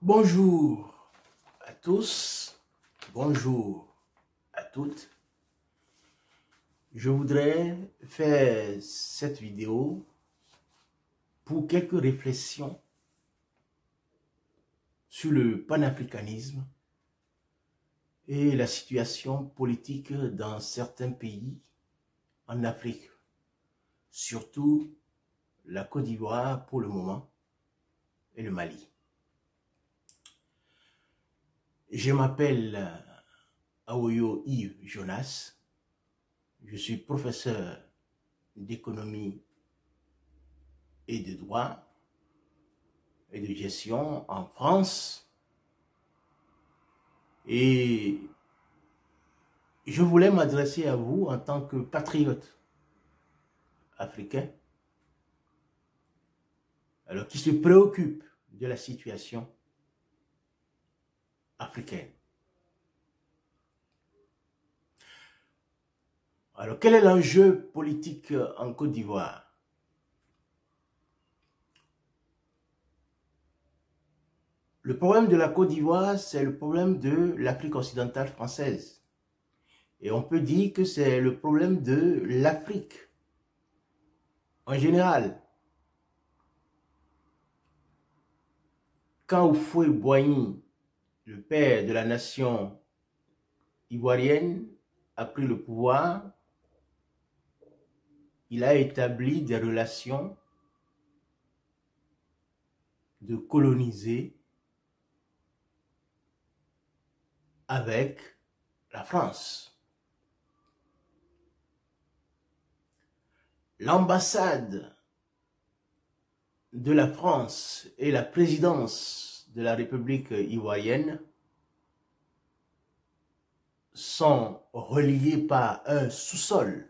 Bonjour à tous, bonjour à toutes. Je voudrais faire cette vidéo pour quelques réflexions sur le panafricanisme et la situation politique dans certains pays en Afrique, surtout la Côte d'Ivoire pour le moment et le Mali. Je m'appelle Awoyo Yves Jonas, je suis professeur d'économie et de droit et de gestion en France et je voulais m'adresser à vous en tant que patriote africain alors qui se préoccupe de la situation africaine. Alors, quel est l'enjeu politique en Côte d'Ivoire? Le problème de la Côte d'Ivoire, c'est le problème de l'Afrique occidentale française. Et on peut dire que c'est le problème de l'Afrique en général. Quand Houphouët-Boigny, le père de la nation ivoirienne, a pris le pouvoir, il a établi des relations de coloniser avec la France. L'ambassade de la France et la présidence de la République ivoirienne sont reliées par un sous-sol.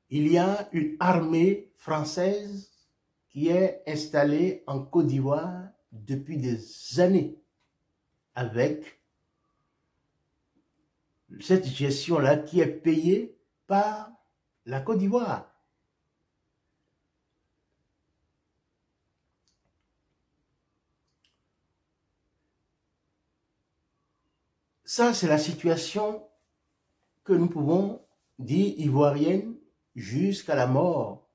Il y a une armée française qui est installée en Côte d'Ivoire depuis des années avec cette gestion-là qui est payée par la Côte d'Ivoire. Ça, c'est la situation que nous pouvons dire ivoirienne jusqu'à la mort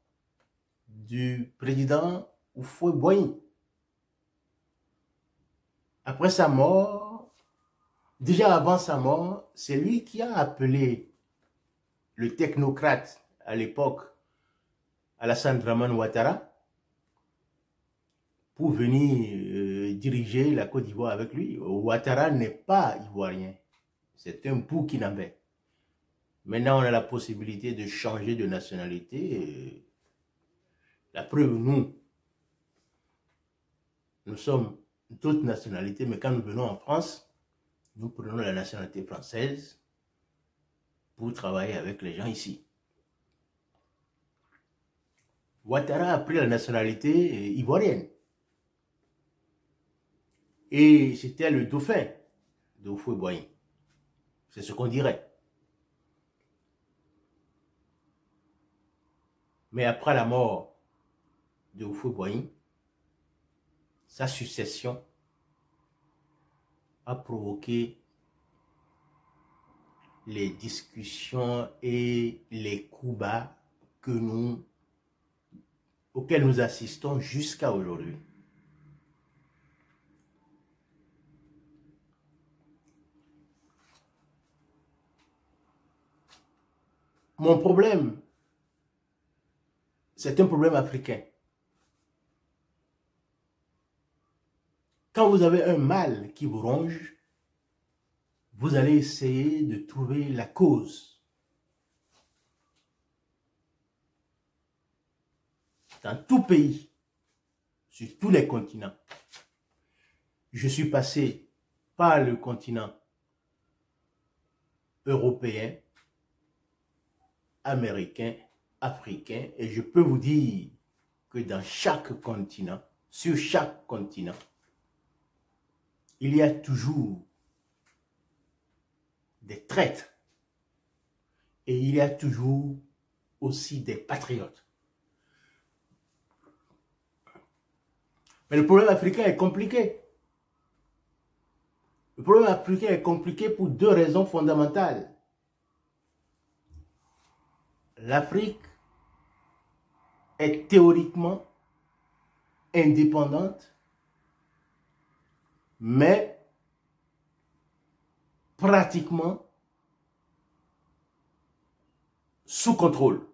du président Houphouët-Boigny. Après sa mort, déjà avant sa mort, c'est lui qui a appelé le technocrate à l'époque, Alassane Dramane Ouattara, pour venir diriger la Côte d'Ivoire avec lui. Ouattara n'est pas ivoirien, c'est un Burkinabé. Maintenant, on a la possibilité de changer de nationalité. La preuve, nous sommes d'autres nationalités, mais quand nous venons en France, nous prenons la nationalité française pour travailler avec les gens ici. Ouattara a pris la nationalité ivoirienne. Et c'était le dauphin de Houphouët-Boigny. C'est ce qu'on dirait. Mais après la mort de Houphouët-Boigny, sa succession a provoqué les discussions et les coups bas auxquels nous assistons jusqu'à aujourd'hui. Mon problème, c'est un problème africain. Quand vous avez un mal qui vous ronge, vous allez essayer de trouver la cause. Dans tout pays, sur tous les continents, je suis passé par le continent européen, américain, africain, et je peux vous dire que dans chaque continent, sur chaque continent, il y a toujours des traîtres et il y a toujours aussi des patriotes. Mais le problème africain est compliqué. Le problème africain est compliqué pour deux raisons fondamentales. L'Afrique est théoriquement indépendante, mais pratiquement sous contrôle.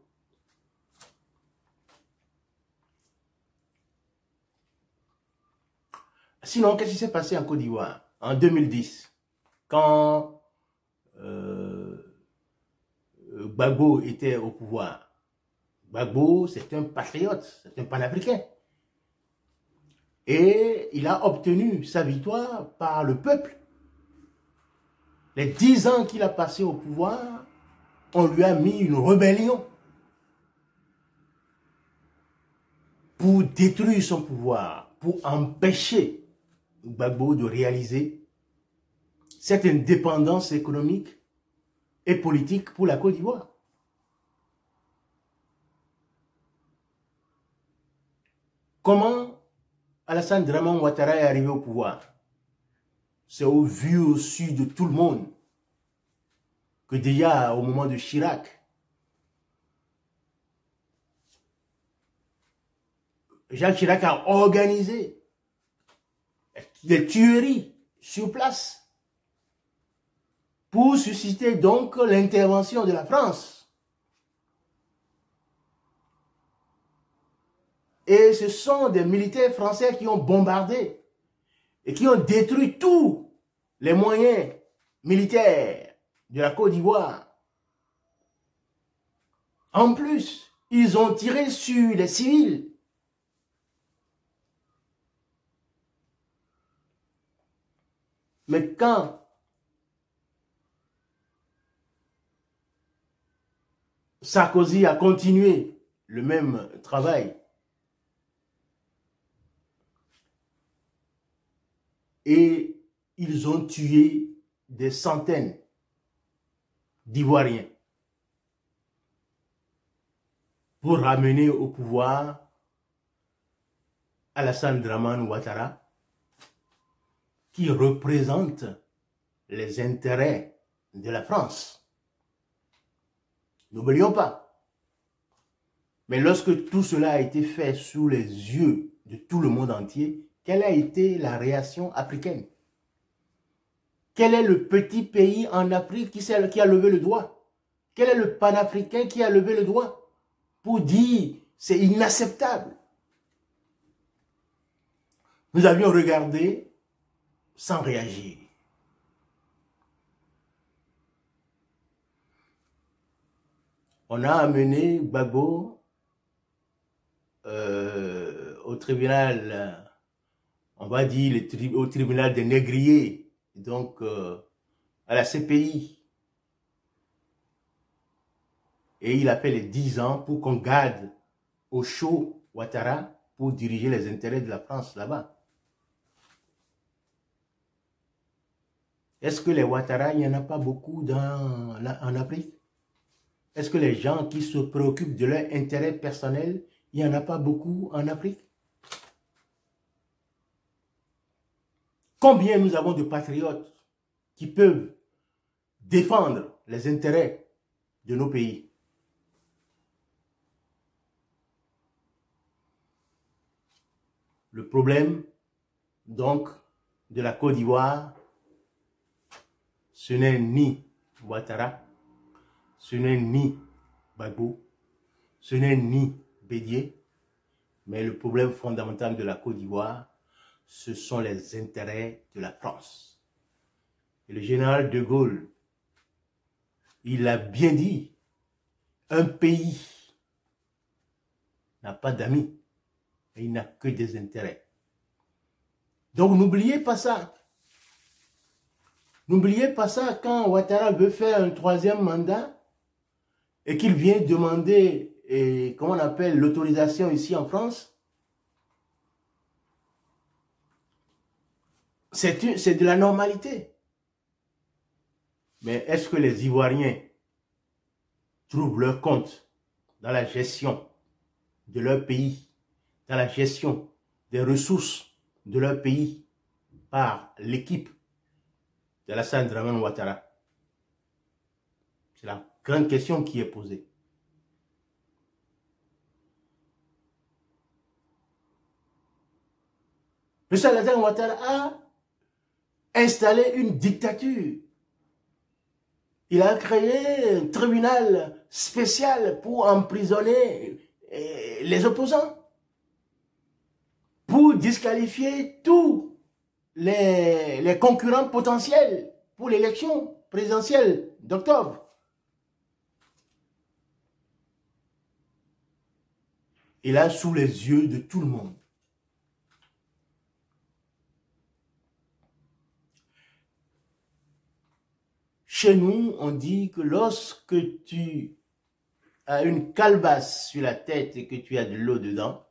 Sinon, qu'est-ce qui s'est passé en Côte d'Ivoire en 2010, quand Gbagbo était au pouvoir? Gbagbo, c'est un patriote, c'est un panafricain. Et il a obtenu sa victoire par le peuple. Les 10 ans qu'il a passé au pouvoir, on lui a mis une rébellion pour détruire son pouvoir, pour empêcher Gbagbo de réaliser cette indépendance économique et politique pour la Côte d'Ivoire. Comment Alassane Dramane Ouattara est arrivé au pouvoir? C'est au vu au su de tout le monde que déjà au moment de Chirac, Jacques Chirac a organisé des tueries sur place pour susciter donc l'intervention de la France. Et ce sont des militaires français qui ont bombardé et qui ont détruit tous les moyens militaires de la Côte d'Ivoire. En plus, ils ont tiré sur les civils. Mais quand Sarkozy a continué le même travail, et ils ont tué des centaines d'Ivoiriens pour ramener au pouvoir Alassane Dramane Ouattara, qui représente les intérêts de la France. N'oublions pas. Mais lorsque tout cela a été fait sous les yeux de tout le monde entier, quelle a été la réaction africaine? Quel est le petit pays en Afrique qui a levé le doigt? Quel est le panafricain qui a levé le doigt pour dire c'est inacceptable? Nous avions regardé sans réagir. On a amené Gbagbo au tribunal, on va dire au tribunal des négriers, donc à la CPI. Et il a fait les 10 ans pour qu'on garde au chaud Ouattara pour diriger les intérêts de la France là-bas. Est-ce que les Ouattara, il n'y en a pas beaucoup en Afrique? Est-ce que les gens qui se préoccupent de leur intérêt personnel, il n'y en a pas beaucoup en Afrique? Combien nous avons de patriotes qui peuvent défendre les intérêts de nos pays? Le problème, donc, de la Côte d'Ivoire, ce n'est ni Ouattara, ce n'est ni Gbagbo, ce n'est ni Bédié, mais le problème fondamental de la Côte d'Ivoire, ce sont les intérêts de la France. Et le général de Gaulle, il a bien dit, un pays n'a pas d'amis, et il n'a que des intérêts. Donc n'oubliez pas ça. N'oubliez pas ça quand Ouattara veut faire un 3e mandat et qu'il vient demander, comment on appelle, l'autorisation ici en France. C'est de la normalité. Mais est-ce que les Ivoiriens trouvent leur compte dans la gestion de leur pays, dans la gestion des ressources de leur pays par l'équipe de Alassane Dramane Ouattara? C'est la grande question qui est posée. Le Alassane Ouattara a installé une dictature. Il a créé un tribunal spécial pour emprisonner les opposants, pour disqualifier tous les concurrents potentiels pour l'élection présidentielle d'octobre. Et là, sous les yeux de tout le monde. Chez nous, on dit que lorsque tu as une calebasse sur la tête et que tu as de l'eau dedans,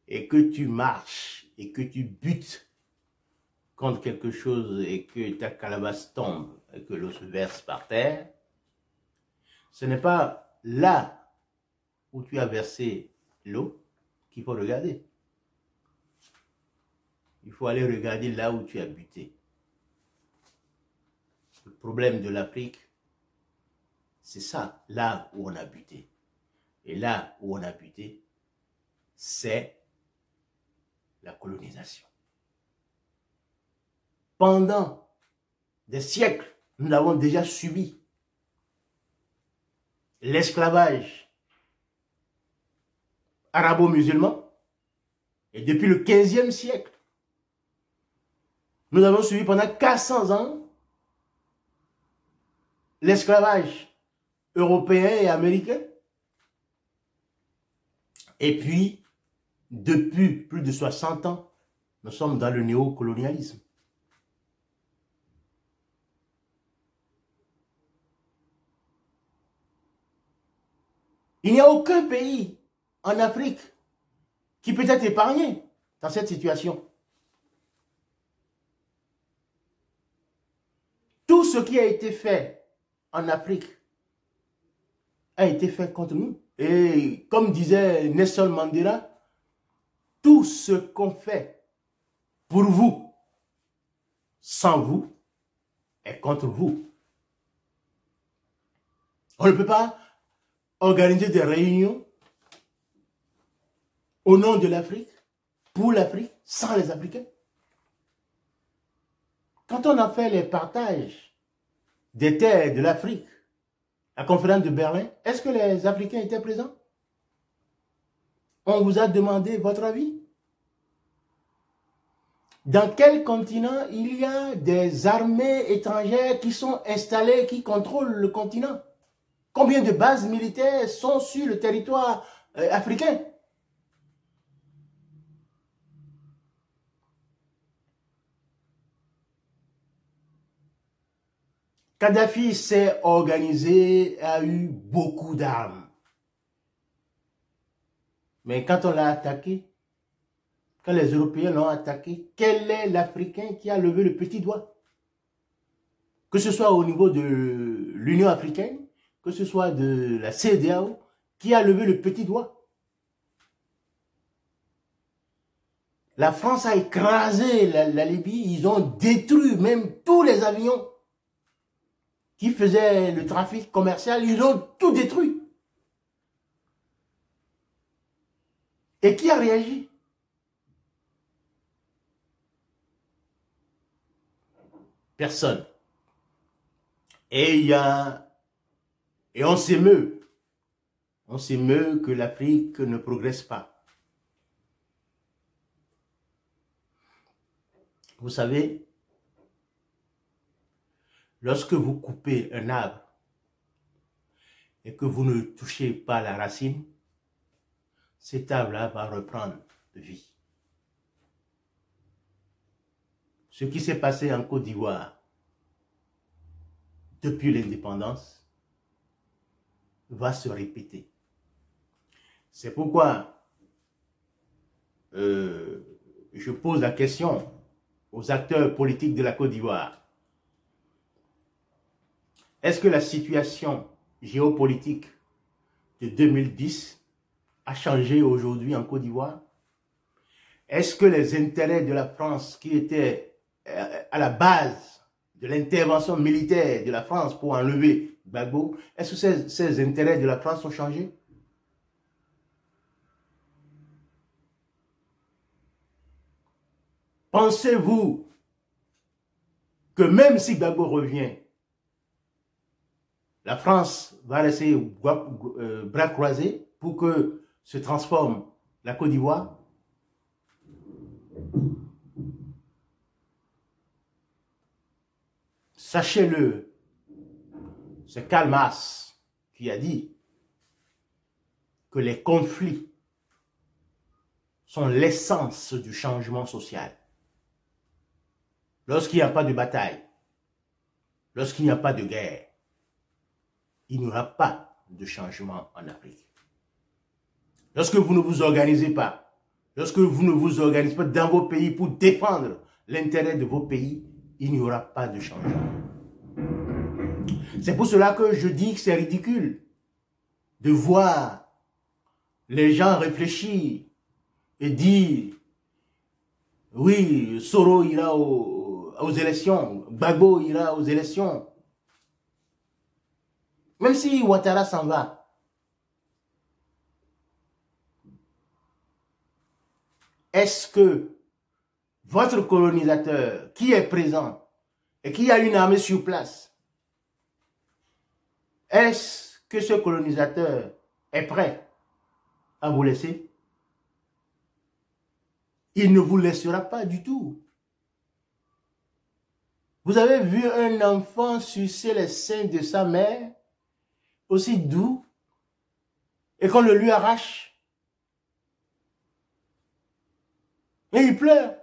et que tu marches et que tu butes contre quelque chose et que ta calebasse tombe et que l'eau se verse par terre, ce n'est pas là où tu as versé l'eau qu'il faut regarder. Il faut aller regarder là où tu as buté. Le problème de l'Afrique, c'est ça, là où on a buté. Et là où on a buté, c'est la colonisation. Pendant des siècles, nous avons déjà subi l'esclavage arabo-musulman. Et depuis le 15e siècle, nous avons subi pendant 400 ans l'esclavage européen et américain. Et puis, depuis plus de 60 ans, nous sommes dans le néocolonialisme. Il n'y a aucun pays en Afrique qui peut être épargné dans cette situation. Tout ce qui a été fait en Afrique a été fait contre nous. Et comme disait Nelson Mandela, tout ce qu'on fait pour vous, sans vous, est contre vous. On ne peut pas organiser des réunions au nom de l'Afrique, pour l'Afrique, sans les Africains. Quand on a fait les partages des terres de l'Afrique, la conférence de Berlin, est-ce que les Africains étaient présents? On vous a demandé votre avis? Dans quel continent il y a des armées étrangères qui sont installées, qui contrôlent le continent? Combien de bases militaires sont sur le territoire africain? Kadhafi s'est organisé, a eu beaucoup d'armes. Mais quand on l'a attaqué, quand les Européens l'ont attaqué, quel est l'Africain qui a levé le petit doigt? Que ce soit au niveau de l'Union africaine, que ce soit de la CEDEAO, qui a levé le petit doigt? La France a écrasé la Libye, ils ont détruit même tous les avions qui faisaient le trafic commercial, ils ont tout détruit. Et qui a réagi? Personne. Et on s'émeut. On s'émeut que l'Afrique ne progresse pas. Vous savez, lorsque vous coupez un arbre et que vous ne touchez pas la racine, cet arbre-là va reprendre vie. Ce qui s'est passé en Côte d'Ivoire depuis l'indépendance va se répéter. C'est pourquoi je pose la question aux acteurs politiques de la Côte d'Ivoire. Est-ce que la situation géopolitique de 2010 a changé aujourd'hui en Côte d'Ivoire? Est-ce que les intérêts de la France qui étaient à la base de l'intervention militaire de la France pour enlever Gbagbo, est-ce que ces intérêts de la France ont changé? Pensez-vous que même si Gbagbo revient, la France va laisser bras croisés pour que se transforme la Côte d'Ivoire? Sachez-le, c'est Karl Marx qui a dit que les conflits sont l'essence du changement social. Lorsqu'il n'y a pas de bataille, lorsqu'il n'y a pas de guerre, il n'y aura pas de changement en Afrique. Lorsque vous ne vous organisez pas, lorsque vous ne vous organisez pas dans vos pays pour défendre l'intérêt de vos pays, il n'y aura pas de changement. C'est pour cela que je dis que c'est ridicule de voir les gens réfléchir et dire oui, Soro ira aux élections, Gbagbo ira aux élections. Même si Ouattara s'en va. Est-ce que votre colonisateur qui est présent et qui a une armée sur place, est-ce que ce colonisateur est prêt à vous laisser? Il ne vous laissera pas du tout. Vous avez vu un enfant sucer les seins de sa mère, aussi doux, et qu'on le lui arrache. Et il pleure.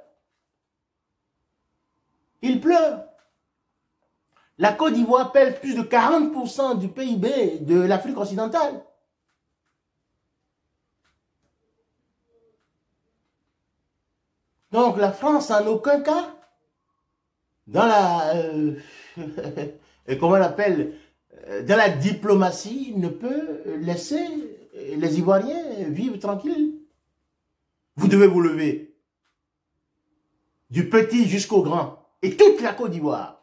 Il pleure. La Côte d'Ivoire pèse plus de 40% du PIB de l'Afrique occidentale. Donc la France, en aucun cas, dans la, comment on appelle, dans la diplomatie, ne peut laisser les Ivoiriens vivre tranquilles. Vous devez vous lever, du petit jusqu'au grand, et toute la Côte d'Ivoire,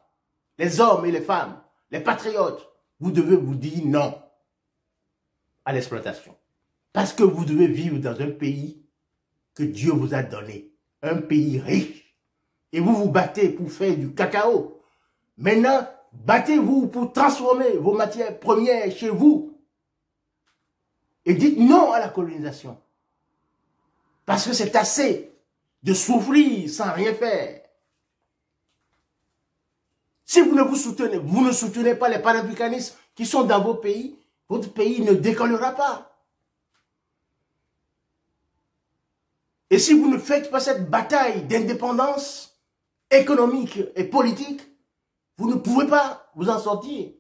les hommes et les femmes, les patriotes, vous devez vous dire non à l'exploitation. Parce que vous devez vivre dans un pays que Dieu vous a donné, un pays riche. Et vous vous battez pour faire du cacao. Maintenant, battez-vous pour transformer vos matières premières chez vous. Et dites non à la colonisation. Parce que c'est assez de souffrir sans rien faire. Si vous ne soutenez pas les panafricanistes qui sont dans vos pays, votre pays ne décollera pas. Et si vous ne faites pas cette bataille d'indépendance économique et politique, vous ne pouvez pas vous en sortir.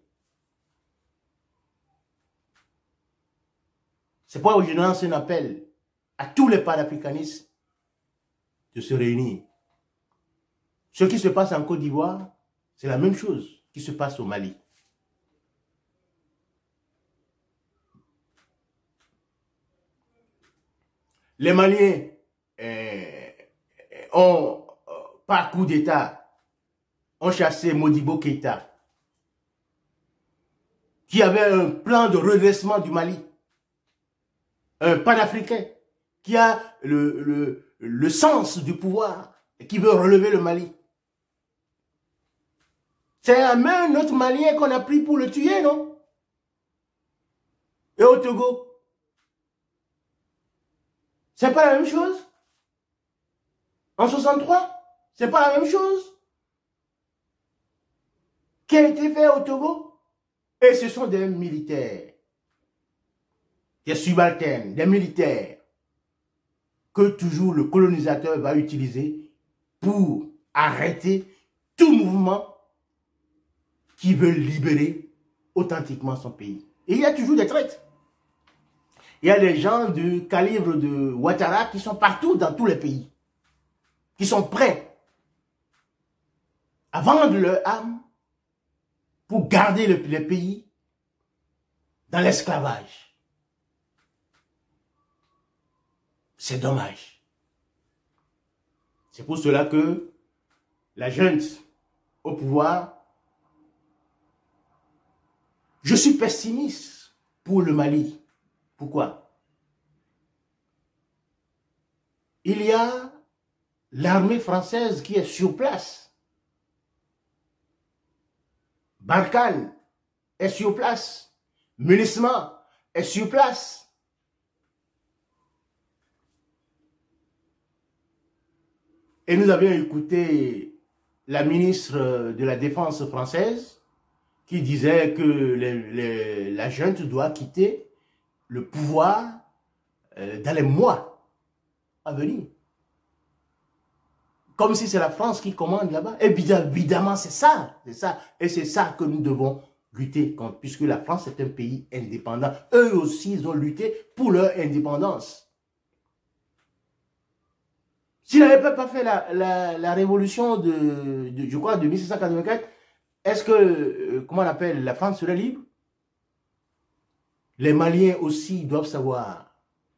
C'est pourquoi je lance un appel à tous les panafricanistes de se réunir. Ce qui se passe en Côte d'Ivoire, c'est la même chose qui se passe au Mali. Les Maliens ont, par coup d'État, ont chassé Modibo Keïta, qui avait un plan de redressement du Mali. Un panafricain qui a le sens du pouvoir et qui veut relever le Mali. C'est un autre Malien qu'on a pris pour le tuer, non? Et au Togo, c'est pas la même chose? En 63, c'est pas la même chose? Qui a été fait au Togo? Et ce sont des militaires, des subalternes, des militaires, que toujours le colonisateur va utiliser pour arrêter tout mouvement qui veut libérer authentiquement son pays. Et il y a toujours des traites. Il y a des gens du calibre de Ouattara qui sont partout dans tous les pays, qui sont prêts à vendre leur âme pour garder les pays dans l'esclavage. C'est dommage. C'est pour cela que la junte au pouvoir, je suis pessimiste pour le Mali. Pourquoi? Il y a l'armée française qui est sur place. Barkhane est sur place. Munissement est sur place. Et nous avions écouté la ministre de la Défense française qui disait que la junte doit quitter le pouvoir dans les mois à venir. Comme si c'est la France qui commande là-bas. Évidemment, c'est ça. Et c'est ça que nous devons lutter contre, puisque la France est un pays indépendant. Eux aussi, ils ont lutté pour leur indépendance. S'ils n'avaient pas fait la révolution je crois, de 1784, est-ce que, comment on appelle, la France serait libre? Les Maliens aussi doivent savoir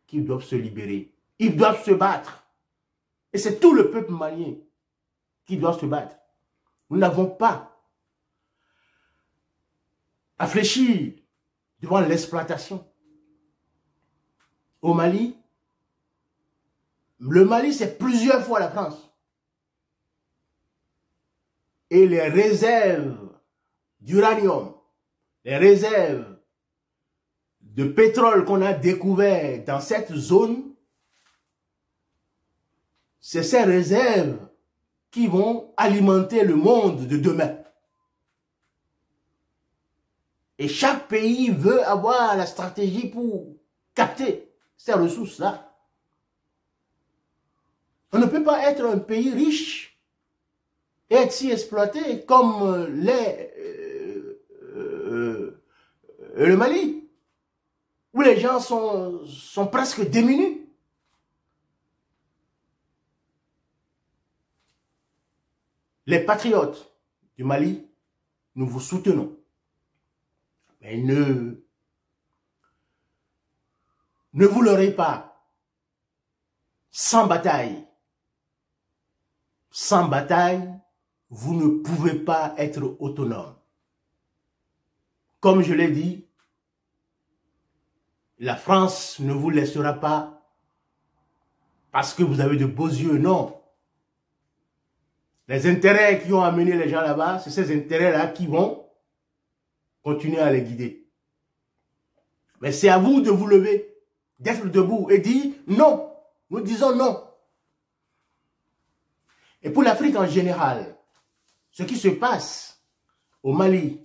qu'ils doivent se libérer. Ils doivent se battre. Et c'est tout le peuple malien qui doit se battre. Nous n'avons pas à fléchir devant l'exploitation. Au Mali, le Mali, c'est plusieurs fois la France. Et les réserves d'uranium, les réserves de pétrole qu'on a découvert dans cette zone, c'est ces réserves qui vont alimenter le monde de demain. Et chaque pays veut avoir la stratégie pour capter ces ressources-là. On ne peut pas être un pays riche et être si exploité comme le Mali, où les gens sont presque démunis. Les patriotes du Mali, nous vous soutenons. Mais ne vous leurrez pas. Sans bataille, vous ne pouvez pas être autonome. Comme je l'ai dit, la France ne vous laissera pas parce que vous avez de beaux yeux, non. Les intérêts qui ont amené les gens là-bas, c'est ces intérêts-là qui vont continuer à les guider. Mais c'est à vous de vous lever, d'être debout et dire non. Nous disons non. Et pour l'Afrique en général, ce qui se passe au Mali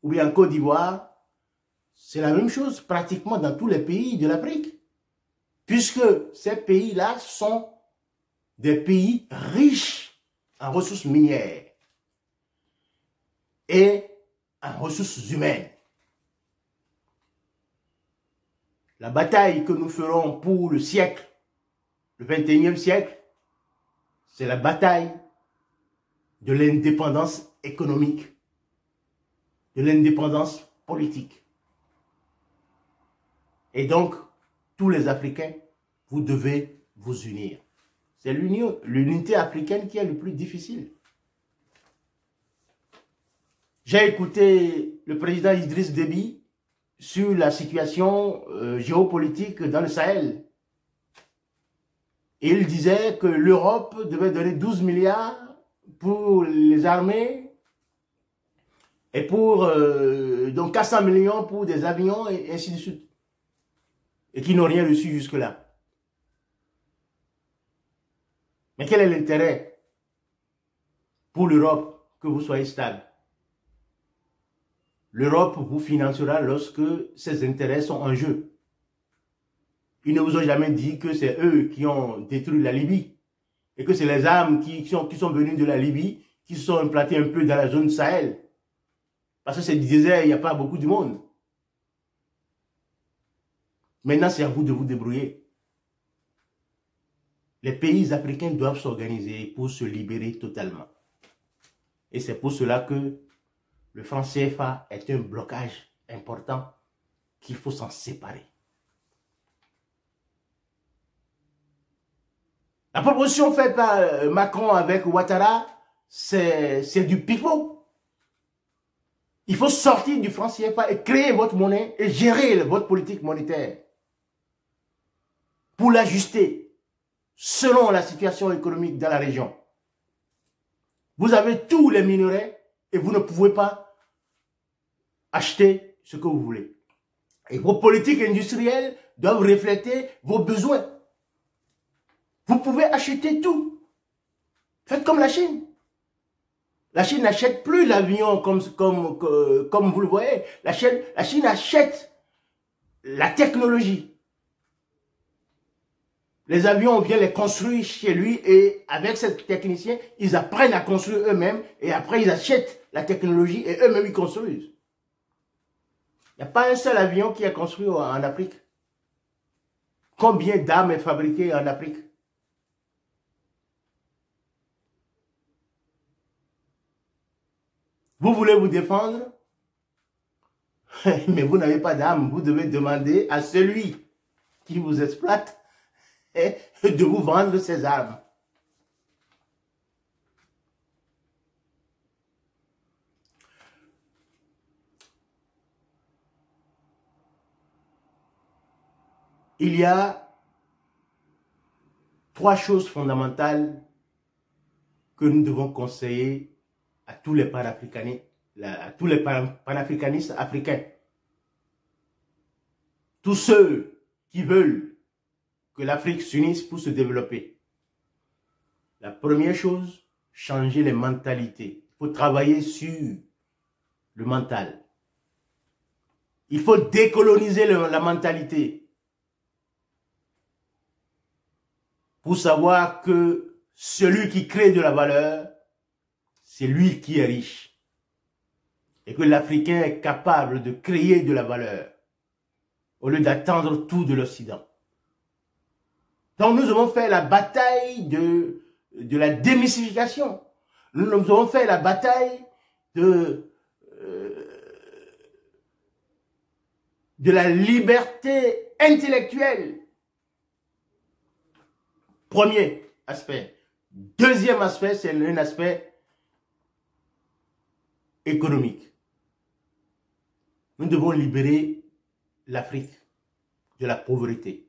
ou bien en Côte d'Ivoire, c'est la même chose pratiquement dans tous les pays de l'Afrique. Puisque ces pays-là sont des pays riches en ressources minières et en ressources humaines. La bataille que nous ferons pour le siècle, le 21e siècle, c'est la bataille de l'indépendance économique, de l'indépendance politique. Et donc, tous les Africains, vous devez vous unir. C'est l'unité africaine qui est le plus difficile. J'ai écouté le président Idriss Déby sur la situation géopolitique dans le Sahel. Et il disait que l'Europe devait donner 12 milliards pour les armées et pour donc 400 millions pour des avions et ainsi de suite. Et qui n'ont rien reçu jusque-là. Mais quel est l'intérêt pour l'Europe que vous soyez stable? L'Europe vous financera lorsque ses intérêts sont en jeu. Ils ne vous ont jamais dit que c'est eux qui ont détruit la Libye et que c'est les armes qui sont venues de la Libye qui se sont implantées un peu dans la zone Sahel. Parce que c'est du désert, il n'y a pas beaucoup de monde. Maintenant, c'est à vous de vous débrouiller. Les pays africains doivent s'organiser pour se libérer totalement. Et c'est pour cela que le franc CFA est un blocage important qu'il faut s'en séparer. La proposition faite par Macron avec Ouattara, c'est du pipeau. Il faut sortir du franc CFA et créer votre monnaie et gérer votre politique monétaire pour l'ajuster selon la situation économique dans la région. Vous avez tous les minerais et vous ne pouvez pas acheter ce que vous voulez. Et vos politiques industrielles doivent refléter vos besoins. Vous pouvez acheter tout. Faites comme la Chine. La Chine n'achète plus l'avion comme vous le voyez. La Chine achète la technologie. Les avions, on vient les construire chez lui et avec ces techniciens, ils apprennent à construire eux-mêmes et après ils achètent la technologie et eux-mêmes ils construisent. Il n'y a pas un seul avion qui est construit en Afrique. Combien d'armes est fabriquées en Afrique? Vous voulez vous défendre, mais vous n'avez pas d'armes. Vous devez demander à celui qui vous exploite de vous vendre ses armes. Il y a 3 choses fondamentales que nous devons conseiller à tous les panafricanistes africains. Tous ceux qui veulent que l'Afrique s'unisse pour se développer. La première chose, changer les mentalités. Il faut travailler sur le mental. Il faut décoloniser la mentalité. Pour savoir que celui qui crée de la valeur, c'est lui qui est riche. Et que l'Africain est capable de créer de la valeur au lieu d'attendre tout de l'Occident. Donc nous avons fait la bataille de la démystification. Nous avons fait la bataille de la liberté intellectuelle. Premier aspect. Deuxième aspect, c'est un aspect économique. Nous devons libérer l'Afrique de la pauvreté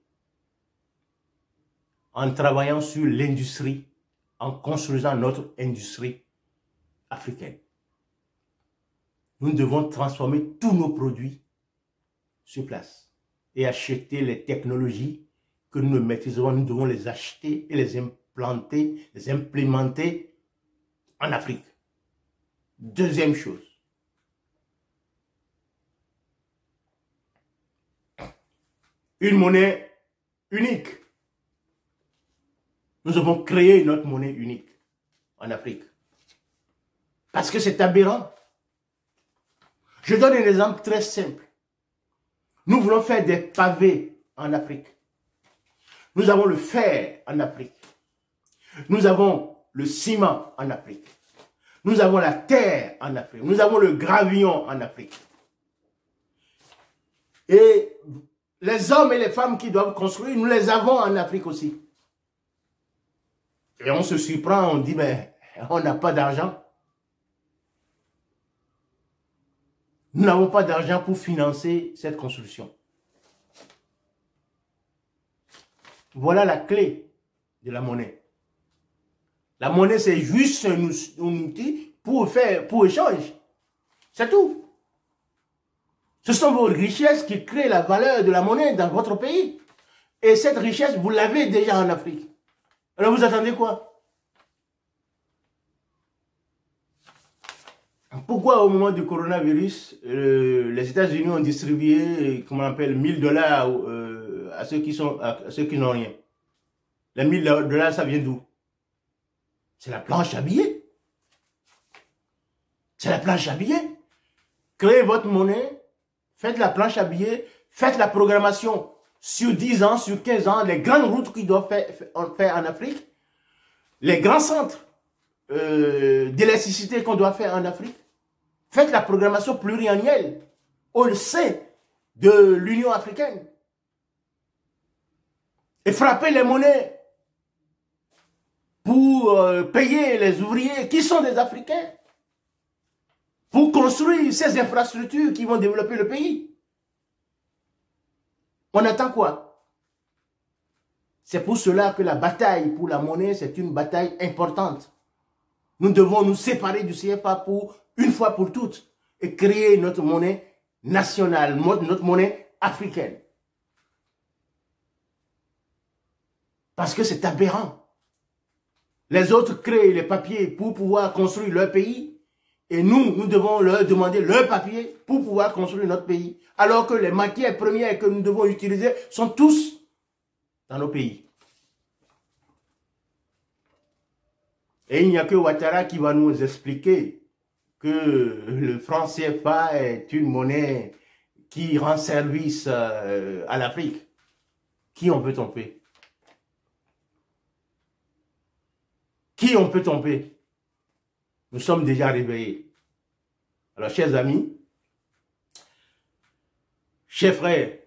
en travaillant sur l'industrie, en construisant notre industrie africaine. Nous devons transformer tous nos produits sur place et acheter les technologies que nous ne maîtrisons. Nous devons les acheter et les implanter, les implémenter en Afrique. Deuxième chose. Une monnaie unique. Nous avons créé notre monnaie unique en Afrique. Parce que c'est aberrant. Je donne un exemple très simple. Nous voulons faire des pavés en Afrique. Nous avons le fer en Afrique. Nous avons le ciment en Afrique. Nous avons la terre en Afrique. Nous avons le gravillon en Afrique. Et les hommes et les femmes qui doivent construire, nous les avons en Afrique aussi. Et on se surprend, on dit, mais on n'a pas d'argent. Nous n'avons pas d'argent pour financer cette construction. Voilà la clé de la monnaie. La monnaie, c'est juste un outil pour échanger. C'est tout. Ce sont vos richesses qui créent la valeur de la monnaie dans votre pays. Et cette richesse, vous l'avez déjà en Afrique. Alors vous attendez quoi? Pourquoi au moment du coronavirus, les États-Unis ont distribué, comment on appelle, $1000 à ceux qui n'ont rien? Les $1000, ça vient d'où? C'est la planche à billets. C'est la planche à billets. Créez votre monnaie, faites la planche à billets, faites la programmation sur 10 ans, sur 15 ans, les grandes routes qu'ils doivent faire en Afrique, les grands centres d'électricité qu'on doit faire en Afrique. Faites la programmation pluriannuelle au sein de l'Union africaine. Et frappez les monnaies pour payer les ouvriers qui sont des Africains, pour construire ces infrastructures qui vont développer le pays. On attend quoi? C'est pour cela que la bataille pour la monnaie, c'est une bataille importante. Nous devons nous séparer du CFA pour une fois pour toutes et créer notre monnaie nationale, notre monnaie africaine. Parce que c'est aberrant. Les autres créent les papiers pour pouvoir construire leur pays et nous devons leur demander leurs papiers pour pouvoir construire notre pays. Alors que les matières premières que nous devons utiliser sont tous dans nos pays. Et il n'y a que Ouattara qui va nous expliquer que le franc CFA est une monnaie qui rend service à l'Afrique. Qui on peut tromper? Qui on peut tromper? Nous sommes déjà réveillés. Alors, chers amis, chers frères,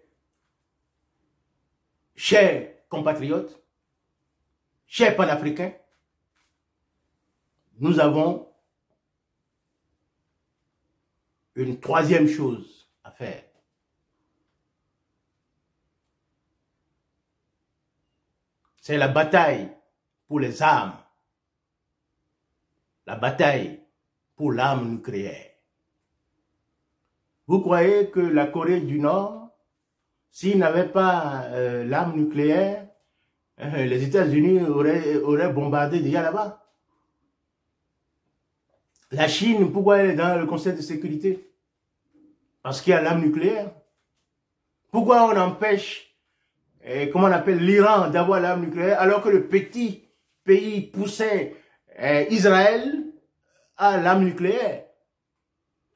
chers compatriotes, chers panafricains, nous avons une troisième chose à faire. C'est la bataille pour les armes. La bataille pour l'arme nucléaire. Vous croyez que la Corée du Nord, s'il n'avait pas l'arme nucléaire, les États-Unis auraient bombardé déjà là-bas? La Chine, pourquoi elle est dans le Conseil de sécurité? Parce qu'il y a l'arme nucléaire. Pourquoi on empêche, comment on appelle, l'Iran d'avoir l'arme nucléaire alors que le petit pays poussin Israël a l'arme nucléaire?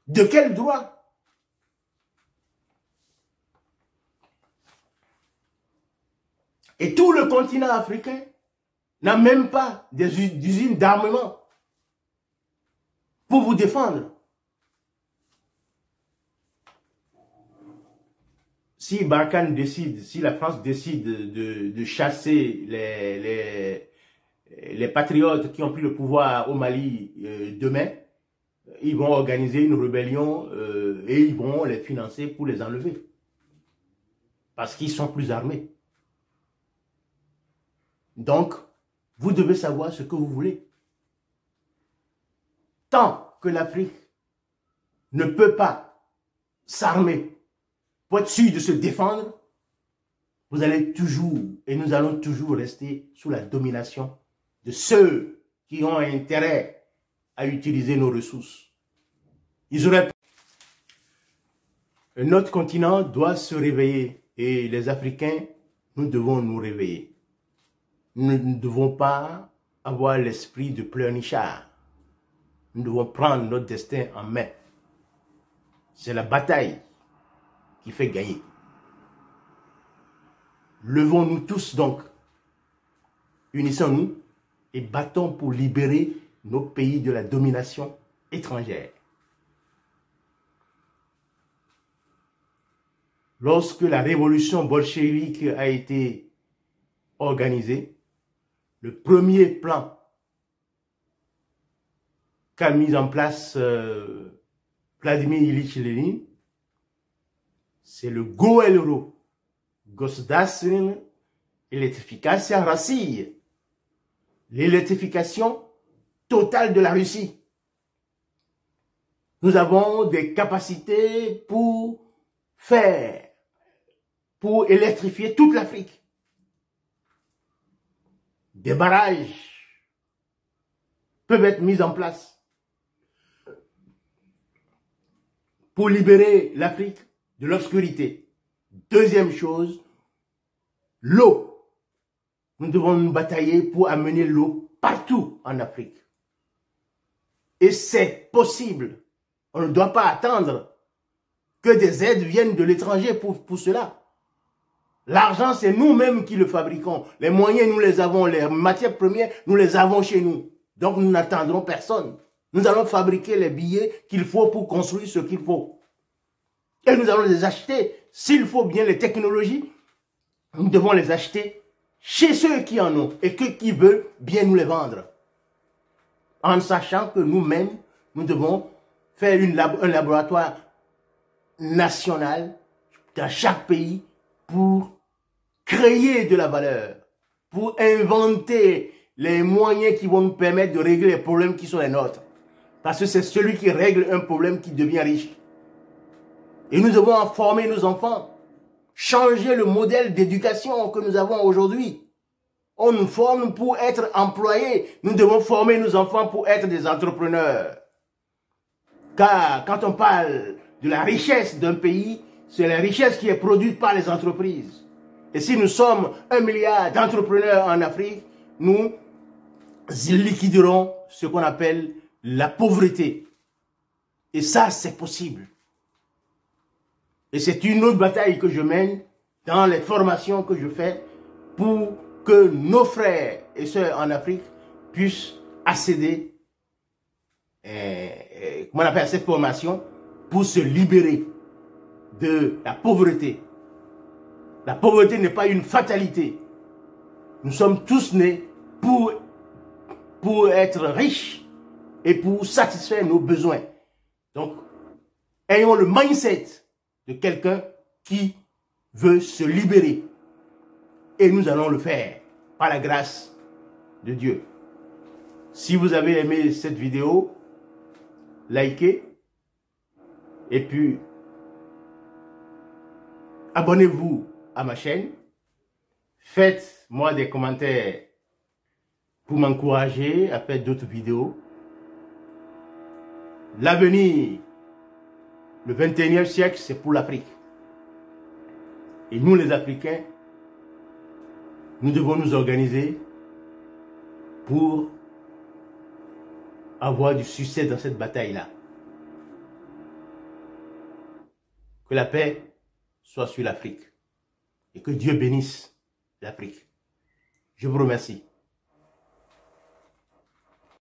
De quel droit? Et tout le continent africain n'a même pas d'usines d'armement pour vous défendre. Si Barkhane décide, si la France décide de chasser les patriotes qui ont pris le pouvoir au Mali demain, ils vont organiser une rébellion et ils vont les financer pour les enlever. Parce qu'ils sont plus armés. Donc, vous devez savoir ce que vous voulez. Tant que l'Afrique ne peut pas s'armer pour être sûr de se défendre, vous allez toujours, et nous allons toujours rester sous la domination de ceux qui ont intérêt à utiliser nos ressources. Notre continent doit se réveiller et les Africains, nous devons nous réveiller. Nous ne devons pas avoir l'esprit de pleurnichard. Nous devons prendre notre destin en main. C'est la bataille qui fait gagner. Levons-nous tous donc, unissons-nous et battons pour libérer nos pays de la domination étrangère. Lorsque la révolution bolchevique a été organisée, le premier plan qu'a mis en place Vladimir Ilyich Lénine, c'est le GOELRO, Государственная électrification России, l'électrification totale de la Russie. Nous avons des capacités pour électrifier toute l'Afrique. Des barrages peuvent être mis en place pour libérer l'Afrique de l'obscurité. Deuxième chose, l'eau. Nous devons nous batailler pour amener l'eau partout en Afrique. Et c'est possible. On ne doit pas attendre que des aides viennent de l'étranger pour cela. L'argent, c'est nous-mêmes qui le fabriquons. Les moyens, nous les avons. Les matières premières, nous les avons chez nous. Donc, nous n'attendrons personne. Nous allons fabriquer les billets qu'il faut pour construire ce qu'il faut. Et nous allons les acheter. S'il faut bien les technologies, nous devons les acheter chez ceux qui en ont et qui veulent bien nous les vendre. En sachant que nous-mêmes, nous devons faire un laboratoire national dans chaque pays pour créer de la valeur, pour inventer les moyens qui vont nous permettre de régler les problèmes qui sont les nôtres. Parce que c'est celui qui règle un problème qui devient riche. Et nous devons former nos enfants, changer le modèle d'éducation que nous avons aujourd'hui. On nous forme pour être employés. Nous devons former nos enfants pour être des entrepreneurs. Car quand on parle de la richesse d'un pays, c'est la richesse qui est produite par les entreprises. Et si nous sommes 1 milliard d'entrepreneurs en Afrique, nous liquiderons ce qu'on appelle la pauvreté. Et ça, c'est possible. Et c'est une autre bataille que je mène dans les formations que je fais pour que nos frères et sœurs en Afrique puissent accéder comment on appelle, à cette formation pour se libérer de la pauvreté. La pauvreté n'est pas une fatalité. Nous sommes tous nés pour être riches et pour satisfaire nos besoins. Donc, ayons le mindset de quelqu'un qui veut se libérer. Et nous allons le faire par la grâce de Dieu. Si vous avez aimé cette vidéo, likez et puis abonnez-vous à ma chaîne. Faites-moi des commentaires pour m'encourager à faire d'autres vidéos. L'avenir, le 21e siècle, c'est pour l'Afrique. Et nous, les Africains, nous devons nous organiser pour avoir du succès dans cette bataille-là. Que la paix soit sur l'Afrique et que Dieu bénisse l'Afrique. Je vous remercie.